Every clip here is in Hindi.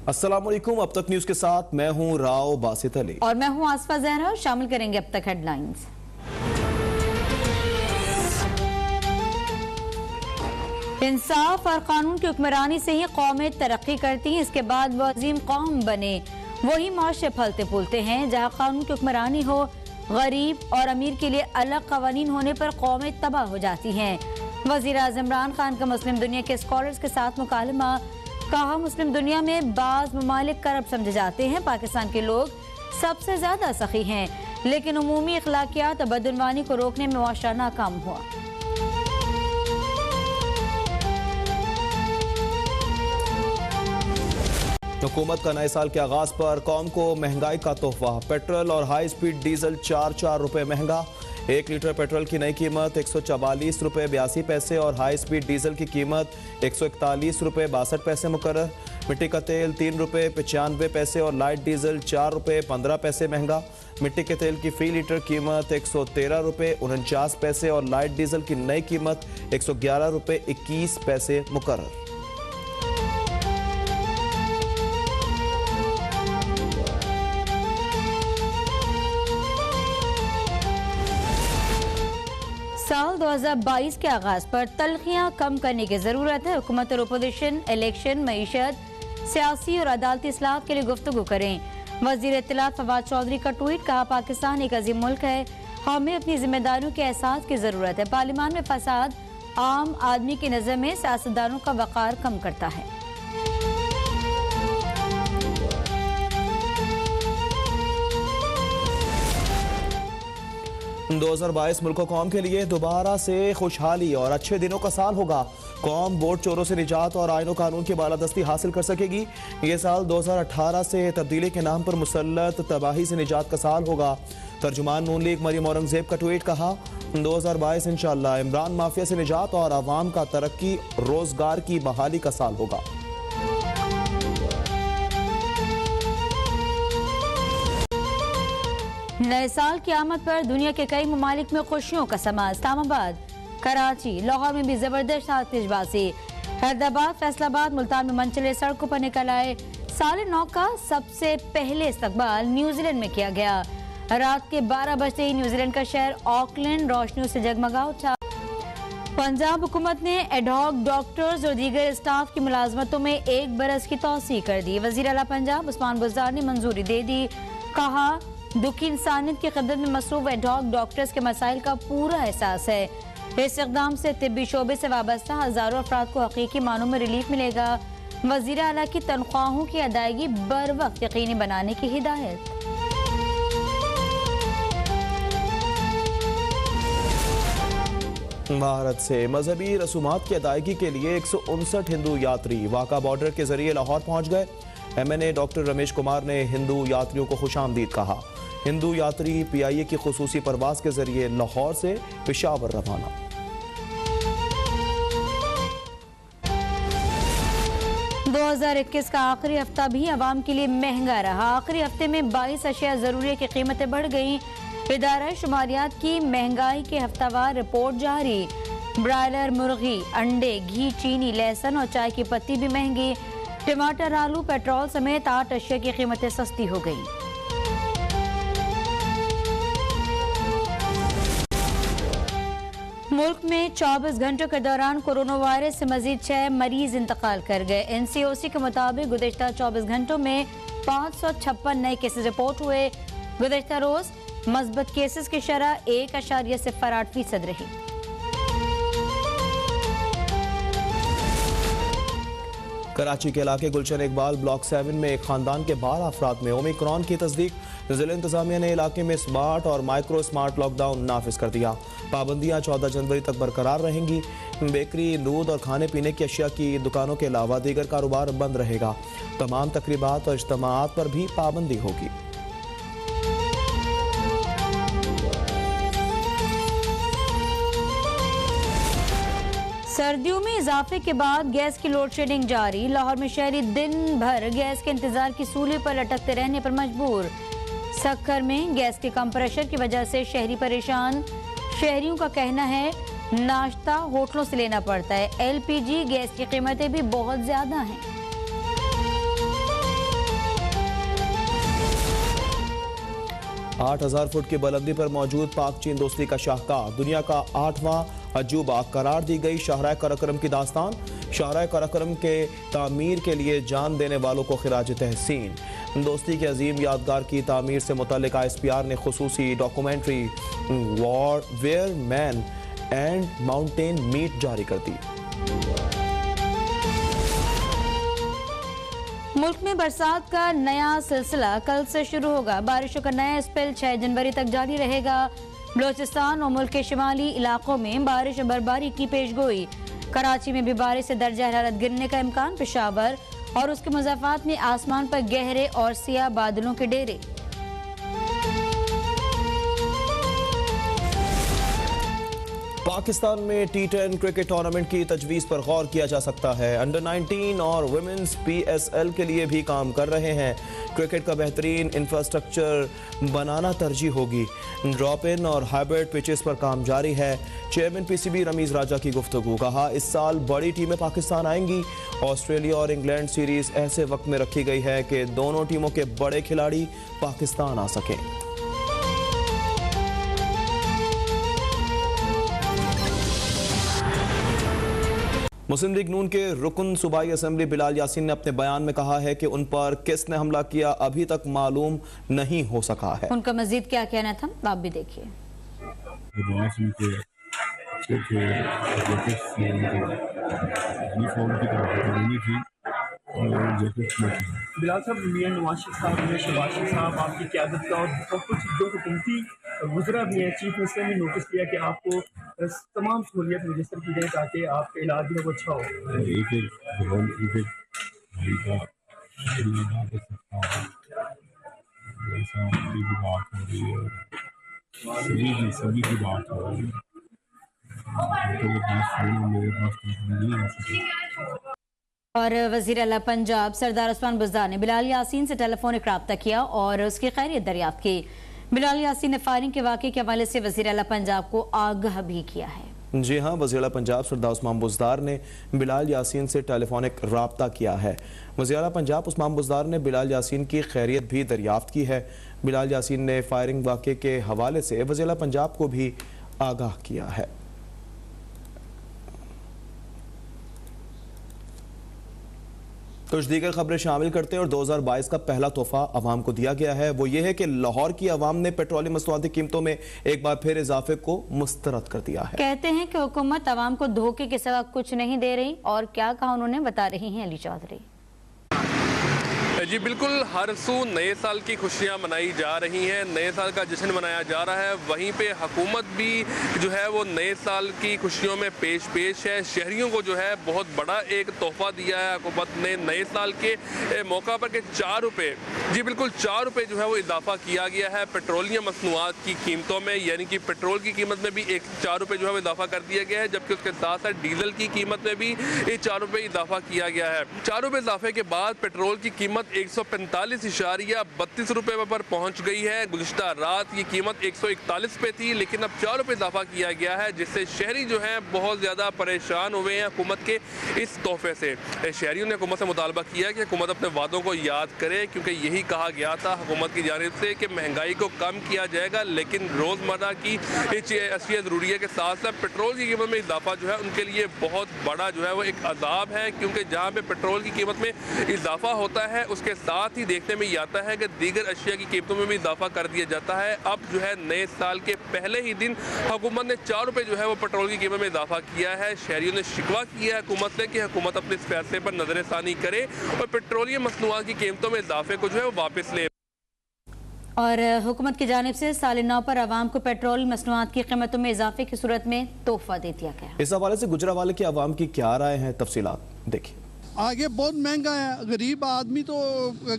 अस्सलाम वालेकुम। अब तक न्यूज के साथ मैं हूं राव बासित अली और मैं हूं आसफा जहरा। शामिल करेंगे अब तक हेडलाइंस। इंसाफ और कानून की हुक्मरानी से ही कौमें तरक्की करती हैं। इसके बाद वो अजीम कौम बने। वही माशरे फलते फूलते हैं जहाँ कानून की हुक्मरानी हो। गरीब और अमीर के लिए अलग कवानीन होने पर कौमें तबाह हो जाती हैं। वज़ीर आज़म इमरान खान का मुस्लिम दुनिया के स्कॉलर्स के साथ मुकालमा। कहा, मुस्लिम दुनिया में बाज़ ममालिक करप्ट समझे जाते हैं। पाकिस्तान के लोग सबसे ज्यादा सखी हैं, लेकिन उमूमी अखलाकियात और बदउनवानी को रोकने में मुआशरा नाकाम हुआ। हुकूमत का नए साल के आगाज पर कौम को महंगाई का तोहफा। पेट्रोल और हाई स्पीड डीजल 4 रुपए महंगा। 1 लीटर पेट्रोल की नई कीमत 144 रुपए 82 पैसे और हाई स्पीड डीजल की कीमत 141 रुपए 62 पैसे मुकर्रर। मिट्टी का तेल 3 रुपए 95 पैसे और लाइट डीजल 4 रुपए 15 पैसे महंगा। मिट्टी के तेल की फी लीटर कीमत 113 रुपए 49 पैसे और लाइट डीजल की नई कीमत 111 रुपए 21 पैसे मुकर्रर। साल 2022 के आगाज पर तलखियां कम करने की जरूरत है। हुकूमत और अपोजिशन इलेक्शन, मईशत, सियासी और अदालती इस्लाहत के लिए गुफ्तगू करें। वजीर इत्तलात फवाद चौधरी का ट्वीट। कहा, पाकिस्तान एक अजीम मुल्क है, हमें अपनी जिम्मेदारियों के एहसास की जरूरत है। पार्लियामान में फसाद आम आदमी की नजर में सियासतदानों का वक़ार कम करता है। 2022 मुल्क कौम के लिए दोबारा से खुशहाली और अच्छे दिनों का साल होगा। कौम वोट चोरों से निजात और आईन कानून की बालादस्ती हासिल कर सकेगी। ये साल 2018 से तब्दीली के नाम पर मुसल्लत तबाही से निजात का साल होगा। तर्जुमान नून लीग मरियम औरंगजेब का ट्वीट। कहा, 2022 इंशाअल्लाह इमरान माफिया से निजात और आवाम का तरक्की रोजगार की बहाली का साल होगा। नए साल की आमद पर दुनिया के कई ममालिक में खुशियों का समा। इस्लामाबाद, कराची, लाहौर में भी जबरदस्त आतिशबाजी। हैदराबाद, फैसलाबाद, मुल्तान में मनचले सड़कों पर निकल आए। साल नौ का सबसे पहले इस्तकबाल न्यूजीलैंड में किया गया। रात के 12 बजते ही न्यूजीलैंड का शहर ऑकलैंड रोशनियों से जगमगा उठा। पंजाब हुकूमत ने एडहॉक डॉक्टर्स और दीगर स्टाफ की मुलाजमतों में 1 बरस की तौसीह कर दी। वजीर आला पंजाब उस्मान बुज़दार ने मंजूरी दे दी। कहा, दुखी इंसानियत की खिदमत में मसरूफ एडहॉक डॉक्टर्स के मसाइल का पूरा एहसास है। इस इक़दाम से तिब्बी शोबे से वाबस्ता हजारों अफराद को हकीकी मानों में रिलीफ मिलेगा। वज़ीर आला की तनख्वाहों की अदायगी बर वक्त यकीनी बनाने की हिदायत। भारत से मजहबी रसूमात की अदायगी के लिए 159 हिंदू यात्री वाका बॉर्डर के जरिए लाहौर पहुंच गए। MNA डॉक्टर रमेश कुमार ने हिंदू यात्रियों को खुशामदीद कहा। हिंदू यात्री PIA की खुसूसी परवाज के जरिए लाहौर से पेशावर रवाना। दो 2021 का आखिरी हफ्ता भी आवाम के लिए महंगा रहा। आखिरी हफ्ते में 22 अशिया जरूरी की कीमतें बढ़ गई। इदारा शुमारियात की महंगाई के हफ्तावार रिपोर्ट जारी। ब्रायलर मुर्गी, अंडे, घी, चीनी, लहसुन और चाय की पत्ती भी महंगी। टमाटर, आलू, पेट्रोल समेत 8 अशिया की कीमतें सस्ती हो गई। मुल्क में 24 घंटों के दौरान कोरोना वायरस से मजीद 6 मरीज इंतकाल कर गए। NCOC के मुताबिक गुज़िश्ता 24 घंटों में 556 नए केसेस रिपोर्ट हुए। गुज़िश्ता रोज मस्बत केसेस की शरह 1.08% रही। कराची के इलाके गुलशन इकबाल ब्लॉक 7 में एक खानदान के 12 अफराद में ओमिक्रॉन की तस्दीक। जिला इंतजामिया ने इलाके में स्मार्ट और माइक्रो स्मार्ट लॉकडाउन नाफिज कर दिया। पाबंदियां 14 जनवरी तक बरकरार रहेंगी। बेकरी, दूध और खाने पीने की अशिया की दुकानों के अलावा दीगर कारोबार बंद रहेगा। तमाम तकरीबात और इज्तिमाआत पर भी पाबंदी होगी। सर्दियों में इजाफे के बाद गैस की लोड शेडिंग जारी। लाहौर में शहरी दिन भर गैस के इंतजार की सूली पर लटकते रहने पर मजबूर। सक्खर में गैस के कम प्रेशर की वजह से शहरी परेशान। शहरियों का कहना है नाश्ता होटलों से लेना पड़ता है। LPG गैस की कीमतें भी बहुत ज्यादा हैं। 8,000 फुट की बुलंदी पर मौजूद पाक चीन दोस्ती का शाहकार दुनिया का 8वां अजूबा करार दी गई शाहराह कराकरम की दास्तान। शाहराह कराकरम के तामीर के लिए जान देने वालों को खिराज तहसीन। दोस्ती की अजीम यादगार की तामीर से मुतल्लिक ISPR ने खुसूसी documentary where man and mountain meet जारी कर दी। मुल्क में बरसात का नया सिलसिला कल से शुरू होगा। बारिशों का नया स्पेल 6 जनवरी तक जारी रहेगा। बलोचिस्तान और मुल्क के शिमाली इलाकों में बारिश और बर्फबारी की पेशगोई। कराची में भी बारिश से दर्जा हरारत गिरने का इम्कान। पेशावर और उसके मुज़ाफ़ात में आसमान पर गहरे और सियाह बादलों के डेरे। पाकिस्तान में T10 क्रिकेट टूर्नामेंट की तजवीज़ पर गौर किया जा सकता है। अंडर 19 और वुमेन्स PSL के लिए भी काम कर रहे हैं। क्रिकेट का बेहतरीन इंफ्रास्ट्रक्चर बनाना तरजीह होगी। ड्रॉप इन और हाइब्रिड पिचेस पर काम जारी है। चेयरमैन PCB रमीज राजा की गुफ्तगू। कहा, इस साल बड़ी टीमें पाकिस्तान आएंगी। ऑस्ट्रेलिया और इंग्लैंड सीरीज ऐसे वक्त में रखी गई है कि दोनों टीमों के बड़े खिलाड़ी पाकिस्तान आ सकें। मुस्लिम लीग नून के रुकन सूबाई असेंबली बिलाल यासीन ने अपने बयान में कहा है कि उन पर किसने हमला किया अभी तक मालूम नहीं हो सका है। उनका मजीद क्या कहना था आप भी देखिए। बिलाल साहब, मियां नवाज शरीफ साहब, मियां शहबाज शरीफ साहब आपकी क़यादत का और बहुत कुछ जो हुकूमती वज़रा भी हैं, चीफ मिनिस्टर ने नोटिस किया कि आपको तमाम सहूलियत मुयसर की जाए ताकि आपका इलाज जो है वो अच्छा हो। सभी की बात हो रही है। और वज़ीर आला पंजाब सरदार उस्मान बुज़दार ने बिलाल यासीन से टेलीफोनिक रब्ता किया और उसकी खैरियत दरियाफ्त की। बिलाल यासीन ने फायरिंग के वाक़े के हवाले से वज़ीर आला पंजाब को आगाह भी किया है। जी हाँ, वज़ीर आला पंजाब सरदार उस्मान बुज़दार ने बिलाल यासीन से टेलीफोनिक रब्ता किया है। वज़ीर आला पंजाब उस्मान बुज़दार ने बिलाल यासीन की खैरियत भी दरियाफ्त की है। बिलाल यासीन ने फायरिंग वाक़े के हवाले से वज़ीर आला पंजाब को भी आगाह किया है। कुछ दीगर खबरें शामिल करते हैं और 2022 का पहला तोहफा अवाम को दिया गया है। वो ये है कि लाहौर की अवाम ने पेट्रोलियम मसनूआती कीमतों में एक बार फिर इजाफे को मुस्तरद कर दिया है। कहते हैं कि हुकूमत अवाम को धोखे के सिवा कुछ नहीं दे रही और क्या कहा उन्होंने, बता रही हैं अली चौधरी। जी बिल्कुल, हर सू नए साल की खुशियां मनाई जा रही हैं, नए साल का जश्न मनाया जा रहा है। वहीं पे हुकूमत भी जो है वो नए साल की खुशियों में पेश है। शहरियों को जो है बहुत बड़ा एक तोहफा दिया है हुकूमत ने नए साल के मौका पर के 4 रुपये, जी बिल्कुल 4 रुपये जो है वो इजाफा किया गया है पेट्रोलियम मसनूआत की कीमतों में, यानी कि पेट्रोल की कीमत में भी 4 रुपये जो है वो इजाफा कर दिया गया है, जबकि उसके साथ साथ डीजल की कीमत में भी 4 रुपये इजाफा किया गया है। 4 रुपये इजाफे के बाद पेट्रोल की कीमत 145.32 रुपये पर पहुंच गई है। गुज़िश्ता रात ये कीमत 141 पे थी, लेकिन अब 4 रुपये इजाफा किया गया है, जिससे शहरी जो हैं बहुत ज़्यादा परेशान हुए हैं हुकूमत के इस तोहफे से। शहरियों ने हुकूमत से मुतालबा किया कि हुकूमत अपने वादों को याद करे, क्योंकि यही कहा गया था हुकूमत की जानिब से कि महंगाई को कम किया जाएगा, लेकिन रोज़मर्रा की अशिया ज़रूरिया के साथ साथ पेट्रोल की कीमत में इजाफा जो है उनके लिए बहुत बड़ा जो है वो एक अजाब है, क्योंकि जहाँ पे पेट्रोल की कीमत में इजाफा होता है उसके साथ ही देखने में ये आता है कि दीगर अशिया की कीमतों में भी इजाफा कर दिया जाता है। अब जो है नए साल के पहले ही दिन हुकूमत ने 4 रुपये जो है वो पेट्रोल की कीमत में इजाफा किया है। शहरियों ने शिकवा किया है हुकूमत से कि हुकूमत अपने इस फैसले पर नजरसानी करे और पेट्रोलियम मसनूआत की कीमतों में इजाफे को जो है वो वापस ले। और हुकूमत की जानिब से साल नौ पर आवाम को पेट्रोल मसनूआत की कीमतों में इजाफे की सूरत में तोहफा दे दिया गया। इस हवाले से गुजरावाले की आवाम की क्या राय है, तफसीलात देखिए। आगे बहुत महंगा है, गरीब आदमी तो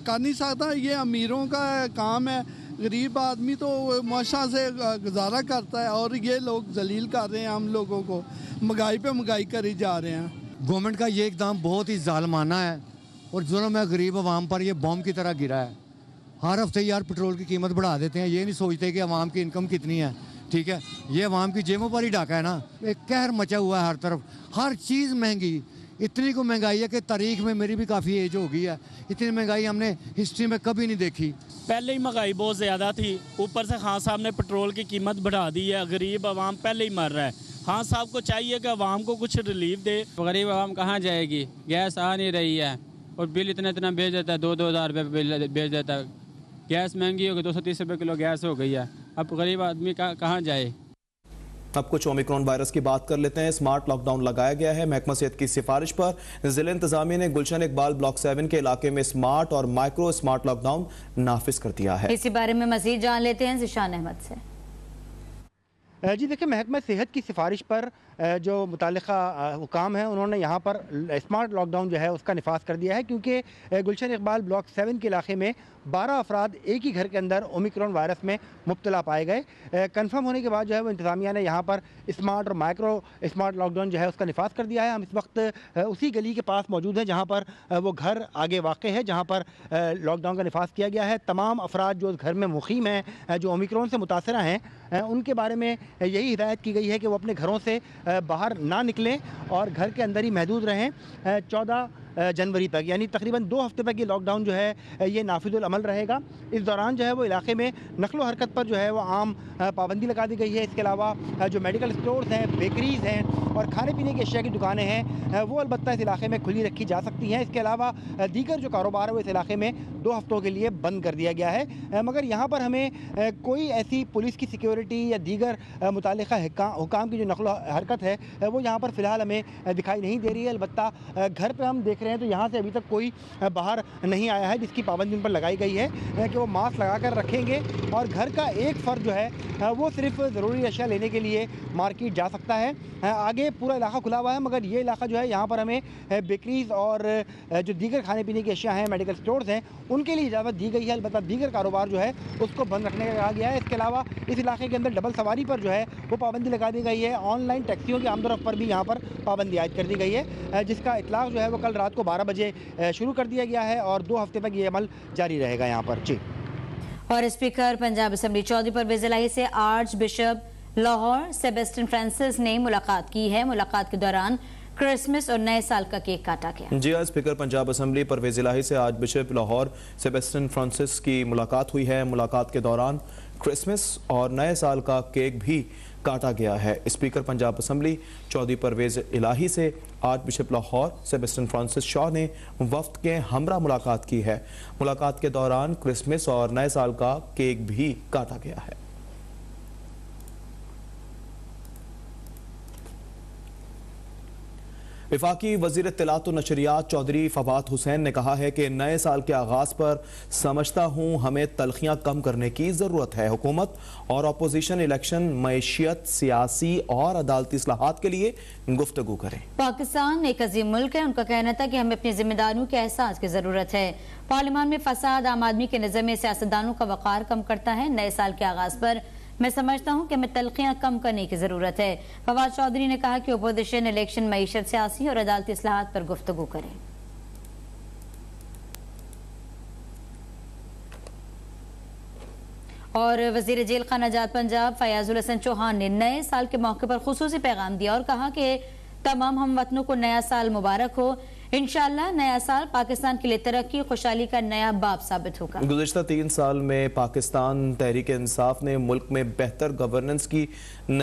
कर नहीं सकता, ये अमीरों का काम है। गरीब आदमी तो मुआशा से गुजारा करता है और ये लोग जलील कर रहे हैं हम लोगों को, महंगाई पे महंगाई करी जा रहे हैं। गवर्नमेंट का ये इकदाम बहुत ही जालमाना है और जुल्म है गरीब आवाम पर, ये बॉम्ब की तरह गिरा है। हर हफ्ते यार पेट्रोल की कीमत बढ़ा देते हैं, ये नहीं सोचते कि आवाम की इनकम कितनी है। ठीक है, ये आवाम की जेबों पर ही डाका है ना। एक कहर मचा हुआ है हर तरफ, हर चीज़ महंगी। इतनी को महंगाई है कि तारीख में मेरी भी काफ़ी एज हो गई है, इतनी महंगाई हमने हिस्ट्री में कभी नहीं देखी। पहले ही महंगाई बहुत ज़्यादा थी, ऊपर से खान साहब ने पेट्रोल की कीमत बढ़ा दी है, गरीब आवाम पहले ही मर रहा है। खान साहब को चाहिए कि आवाम को कुछ रिलीफ दे। गरीब आवाम कहाँ जाएगी, गैस आ नहीं रही है और बिल इतना भेज देता है, 2-2 हज़ार रुपये बिल भेज देता है। गैस महंगी हो गई, 230 रुपये किलो गैस हो गई है, अब गरीब आदमी कहाँ जाए। अब कुछ ओमिक्रॉन वायरस की बात कर लेते हैं। स्मार्ट लॉकडाउन लगाया गया है। महकमा सेहत की सिफारिश पर जिला इंतजामिया ने गुलशन इकबाल ब्लॉक 7 के इलाके में स्मार्ट और माइक्रो स्मार्ट लॉकडाउन नाफिज कर दिया है। इसी बारे में मजीद जान लेते हैं ज़िशान अहमद से। जी देखिए, महकमा सेहत की सिफारिश पर जो मुतालिका हुकाम है उन्होंने यहाँ पर स्मार्ट लॉकडाउन जो है उसका निफाज कर दिया है, क्योंकि गुलशन इकबाल ब्लॉक 7 के इलाके में 12 अफराद एक ही घर के अंदर ओमिक्रॉन वायरस में मुब्तला पाए गए। कंफर्म होने के बाद जो है वो इंतज़ामिया ने यहाँ पर स्मार्ट और माइक्रो स्मार्ट लॉकडाउन जो है उसका निफाज कर दिया है। हम इस वक्त उसी गली के पास मौजूद हैं जहाँ पर वो घर आगे वाक़ है, जहाँ पर लॉकडाउन का निफाज किया गया है। तमाम अफराद जो उस घर में मुक़ीम हैं, जो ओमिक्रॉन से मुतासरा हैं, उनके बारे में यही हिदायत की गई है कि वो अपने घरों से बाहर ना निकलें और घर के अंदर ही महदूद रहें। 14 जनवरी तक, यानी तकरीबन 2 हफ्ते तक ये लॉकडाउन जो है ये नाफिजुल अमल रहेगा। इस दौरान जो है वो इलाके में नकलो हरकत पर जो है वो आम पाबंदी लगा दी गई है। इसके अलावा जो मेडिकल स्टोर्स हैं, बेकरीज़ हैं और खाने पीने की अशिया की दुकानें हैं वो अलबत्ता इस इलाके में खुली रखी जा सकती हैं। इसके अलावा दीगर जो कारोबार है वो इस इलाके में 2 हफ्तों के लिए बंद कर दिया गया है। मगर यहाँ पर हमें कोई ऐसी पुलिस की सिक्योरिटी या दीगर मुतालिका हुकाम की जो नकलो हरकत है वो यहाँ पर फ़िलहाल हमें दिखाई नहीं दे रही है। अलबत्ता घर पर हम देख रहे हैं तो यहाँ से अभी तक कोई बाहर नहीं आया है, जिसकी पाबंदी उन पर लगाई गई है कि वो मास्क लगा कर रखेंगे और घर का एक फ़र्द जो है वो सिर्फ ज़रूरी अशिया लेने के लिए मार्केट जा सकता है। आगे पूरा इलाका खुला हुआ है, मगर ये इलाका जो है यहाँ पर हमें बेकरीज़ और जो दीगर खाने पीने की अशिया हैं, मेडिकल स्टोर्स हैं, उनके लिए इजाज़त दी गई है। अलबत्ता दीगर कारोबार जो है उसको बंद रखने का कहा गया है। इसके अलावा इस इलाके के अंदर डबल सवारी पर जो है वो पाबंदी लगा दी गई है। ऑनलाइन टैक्सियों की आमदोरफ्त पर भी यहाँ पर पाबंदी आयद कर दी गई है, जिसका इतलाक़ जो है वो कल रात को 12 बजे शुरू कर दिया गया है और 2 हफ्ते तक ये अमल जारी रहेगा यहाँ पर। जी। और स्पीकर पंजाब असम्बली चौधरी परवेज़ इलाही से arch bishop Lahore Sebastian Francis ने मुलाकात की है। मुलाकात के दौरान क्रिसमस और नए साल का केक काटा गया। जी, स्पीकर पंजाब असम्बली परवेज़ इलाही से आज बिशप लाहौर सेबेस्टियन फ्रांसिस की मुलाकात हुई है। मुलाकात के दौरान क्रिसमस और नए साल का केक भी काटा गया है। स्पीकर पंजाब असम्बली चौधरी परवेज़ इलाही से arch bishop Lahore Sebastian Francis Shaw ने वफ्द के हमरा मुलाकात की है। मुलाकात के दौरान क्रिसमस और नए साल का केक भी काटा गया है। वफाकी वज़ीर इत्तलात व नशरियात चौधरी फवाद हुसैन ने कहा है कि नए साल के आगाज़ पर समझता हूँ हमें तलखियाँ कम करने की ज़रूरत है। हुकूमत और अपोजिशन इलेक्शन, मैशियत, सियासी और अदालती इस्लाहात के लिए गुफ्तगू करें। पाकिस्तान एक अजीम मुल्क है। उनका कहना था कि हमें अपनी जिम्मेदारियों के एहसास की ज़रूरत है। पार्लियामान में फसाद आम आदमी के नज़र में सियासतदानों का वक़ार कम करता है। नए साल के आगाज़ पर मैं समझता हूं कि हमें तलखियां कम करने की जरूरत है। फवाद चौधरी ने कहा कि अपोजिशन इलेक्शन, मईशत, सियासी और अदालती इस्लाहात पर गुफ्तगू करें। और वजीर जेल खाना आजाद पंजाब फयाजुल हसन चौहान ने नए साल के मौके पर खुसूसी पैगाम दिया और कहा कि तमाम हम वतनों को नया साल मुबारक हो। इंशाअल्लाह नया साल पाकिस्तान के लिए तरक्की, खुशहाली का नया बाब साबित होगा। गुज़िश्ता 3 साल में पाकिस्तान तहरीक इंसाफ ने मुल्क में बेहतर गवर्नेंस की